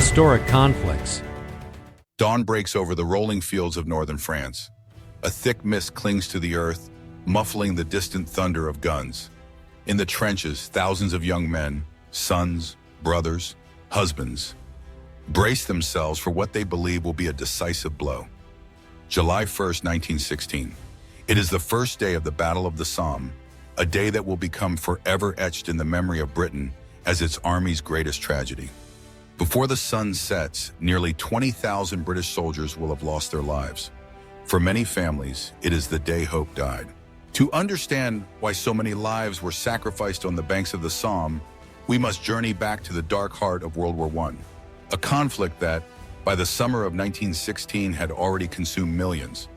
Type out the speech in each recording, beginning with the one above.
Historic conflicts. Dawn breaks over the rolling fields of northern France. A thick mist clings to the earth, muffling the distant thunder of guns. In the trenches, thousands of young men, sons, brothers, husbands, brace themselves for what they believe will be a decisive blow. July 1st, 1916. It is the first day of the Battle of the Somme, a day that will become forever etched in the memory of Britain as its army's greatest tragedy. Before the sun sets, nearly 20,000 British soldiers will have lost their lives. For many families, it is the day hope died. To understand why so many lives were sacrificed on the banks of the Somme, we must journey back to the dark heart of World War I, a conflict that, by the summer of 1916, had already consumed millions.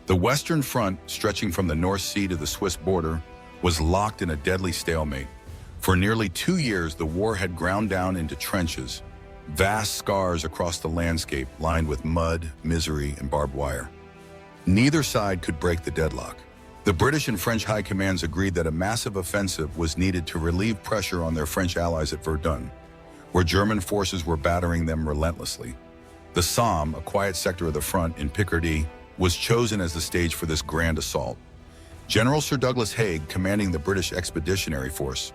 The Western Front, stretching from the North Sea to the Swiss border, was locked in a deadly stalemate. For nearly 2 years, the war had ground down into trenches, vast scars across the landscape lined with mud, misery, and barbed wire. Neither side could break the deadlock. The British and French high commands agreed that a massive offensive was needed to relieve pressure on their French allies at Verdun, where German forces were battering them relentlessly. The Somme, a quiet sector of the front in Picardy, was chosen as the stage for this grand assault. General Sir Douglas Haig, commanding the British Expeditionary Force,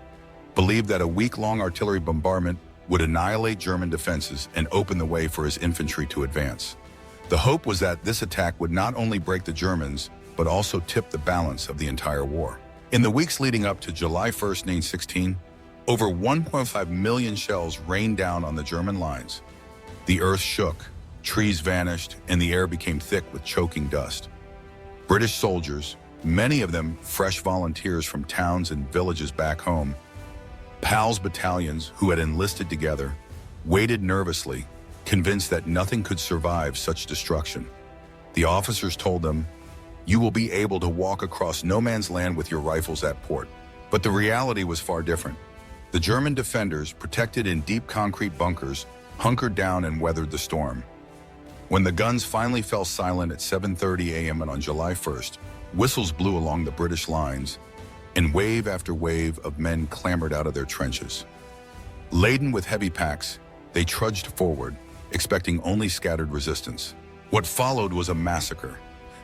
believed that a week-long artillery bombardment would annihilate German defenses and open the way for his infantry to advance. The hope was that this attack would not only break the Germans, but also tip the balance of the entire war. In the weeks leading up to July 1st, 1916, over 1.5 million shells rained down on the German lines. The earth shook, trees vanished, and the air became thick with choking dust. British soldiers, many of them fresh volunteers from towns and villages back home, PALS battalions who had enlisted together, waited nervously, convinced that nothing could survive such destruction. The officers told them, "You will be able to walk across no man's land with your rifles at port." But the reality was far different. The German defenders, protected in deep concrete bunkers, hunkered down and weathered the storm. When the guns finally fell silent at 7:30 a.m. on July 1st, whistles blew along the British lines, and wave after wave of men clambered out of their trenches. Laden with heavy packs, they trudged forward, expecting only scattered resistance. What followed was a massacre.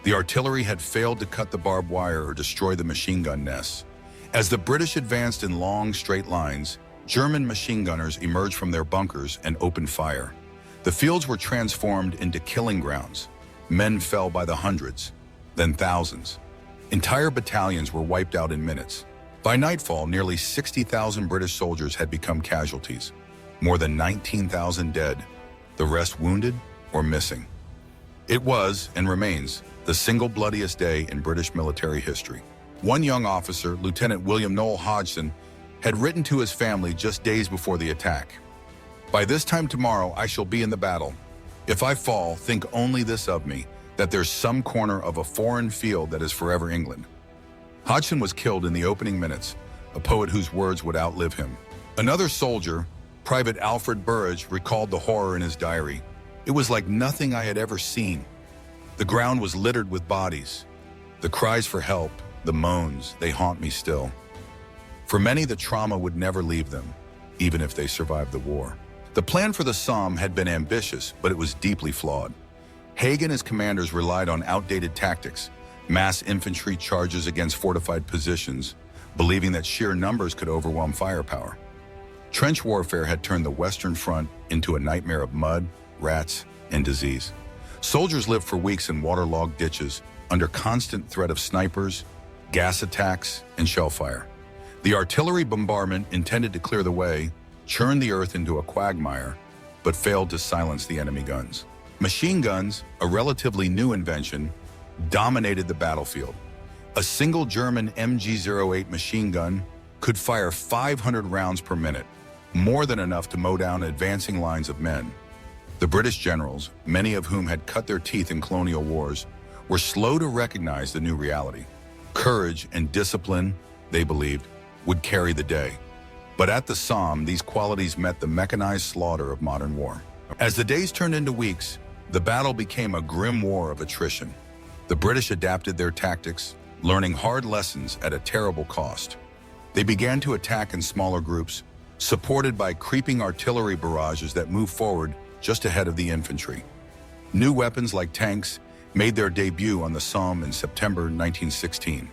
The artillery had failed to cut the barbed wire or destroy the machine gun nests. As the British advanced in long, straight lines, German machine gunners emerged from their bunkers and opened fire. The fields were transformed into killing grounds. Men fell by the hundreds, then thousands. Entire battalions were wiped out in minutes. By nightfall, nearly 60,000 British soldiers had become casualties, more than 19,000 dead, the rest wounded or missing. It was, and remains, the single bloodiest day in British military history. One young officer, Lieutenant William Noel Hodgson, had written to his family just days before the attack. "By this time tomorrow, I shall be in the battle. If I fall, think only this of me, that there's some corner of a foreign field that is forever England." Hodgson was killed in the opening minutes, a poet whose words would outlive him. Another soldier, Private Alfred Burridge, recalled the horror in his diary. "It was like nothing I had ever seen. The ground was littered with bodies. The cries for help, the moans, they haunt me still." For many, the trauma would never leave them, even if they survived the war. The plan for the Somme had been ambitious, but it was deeply flawed. Haig and his commanders relied on outdated tactics, mass infantry charges against fortified positions, believing that sheer numbers could overwhelm firepower. Trench warfare had turned the Western Front into a nightmare of mud, rats, and disease. Soldiers lived for weeks in waterlogged ditches, under constant threat of snipers, gas attacks, and shell fire. The artillery bombardment, intended to clear the way, churned the earth into a quagmire, but failed to silence the enemy guns. Machine guns, a relatively new invention, dominated the battlefield. A single German MG-08 machine gun could fire 500 rounds per minute, more than enough to mow down advancing lines of men. The British generals, many of whom had cut their teeth in colonial wars, were slow to recognize the new reality. Courage and discipline, they believed, would carry the day. But at the Somme, these qualities met the mechanized slaughter of modern war. As the days turned into weeks, the battle became a grim war of attrition. The British adapted their tactics, learning hard lessons at a terrible cost. They began to attack in smaller groups, supported by creeping artillery barrages that moved forward just ahead of the infantry. New weapons like tanks made their debut on the Somme in September 1916.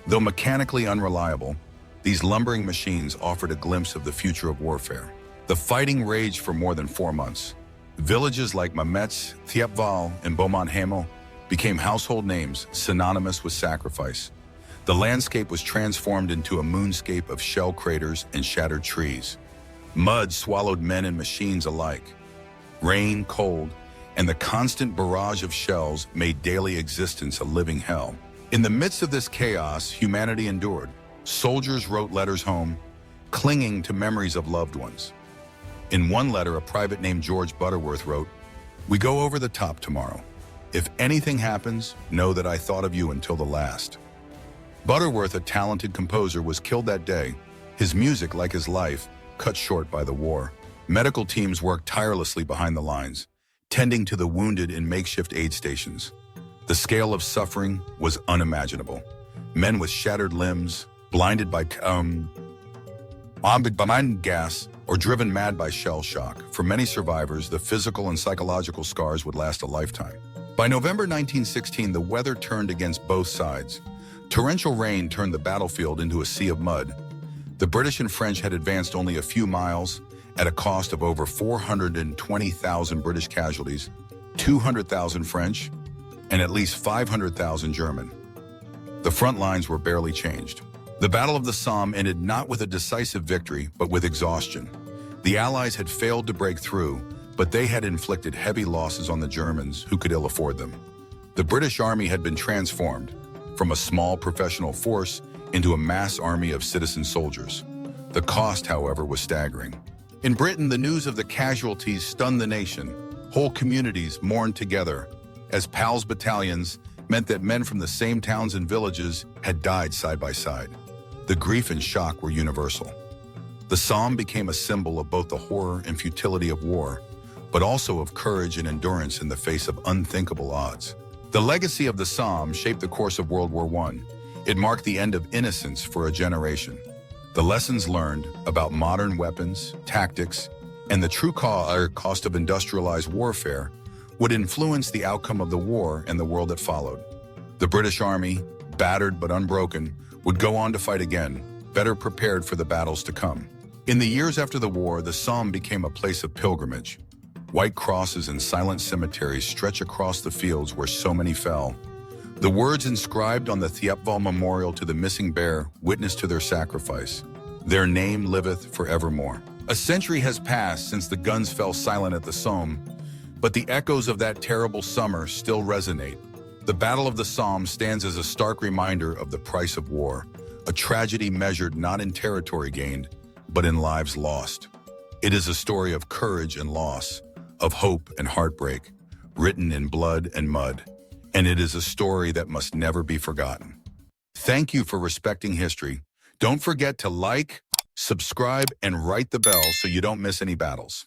Though mechanically unreliable, these lumbering machines offered a glimpse of the future of warfare. The fighting raged for more than 4 months. Villages like Mametz, Thiepval, and Beaumont-Hamel became household names synonymous with sacrifice. The landscape was transformed into a moonscape of shell craters and shattered trees. Mud swallowed men and machines alike. Rain, cold, and the constant barrage of shells made daily existence a living hell. In the midst of this chaos, humanity endured. Soldiers wrote letters home, clinging to memories of loved ones. In one letter, a private named George Butterworth wrote, "We go over the top tomorrow. If anything happens, know that I thought of you until the last." Butterworth, a talented composer, was killed that day, his music, like his life, cut short by the war. Medical teams worked tirelessly behind the lines, tending to the wounded in makeshift aid stations. The scale of suffering was unimaginable. Men with shattered limbs, blinded by gas, or driven mad by shell shock. For many survivors, the physical and psychological scars would last a lifetime. By November 1916, the weather turned against both sides. Torrential rain turned the battlefield into a sea of mud. The British and French had advanced only a few miles at a cost of over 420,000 British casualties, 200,000 French, and at least 500,000 German. The front lines were barely changed. The Battle of the Somme ended not with a decisive victory, but with exhaustion. The Allies had failed to break through, but they had inflicted heavy losses on the Germans, who could ill afford them. The British Army had been transformed from a small professional force into a mass army of citizen soldiers. The cost, however, was staggering. In Britain, the news of the casualties stunned the nation. Whole communities mourned together, as PALS battalions meant that men from the same towns and villages had died side by side. The grief and shock were universal. The Somme became a symbol of both the horror and futility of war, but also of courage and endurance in the face of unthinkable odds. The legacy of the Somme shaped the course of World War I. It marked the end of innocence for a generation. The lessons learned about modern weapons, tactics, and the true cost of industrialized warfare would influence the outcome of the war and the world that followed. The British Army, battered but unbroken, would go on to fight again, better prepared for the battles to come. In the years after the war, the Somme became a place of pilgrimage. White crosses and silent cemeteries stretch across the fields where so many fell. The words inscribed on the Thiepval memorial to the missing bear witness to their sacrifice. Their name liveth forevermore. A century has passed since the guns fell silent at the Somme, but the echoes of that terrible summer still resonate. The Battle of the Somme stands as a stark reminder of the price of war, a tragedy measured not in territory gained, but in lives lost. It is a story of courage and loss, of hope and heartbreak, written in blood and mud, and it is a story that must never be forgotten. Thank you for respecting history. Don't forget to like, subscribe, and write the bell so you don't miss any battles.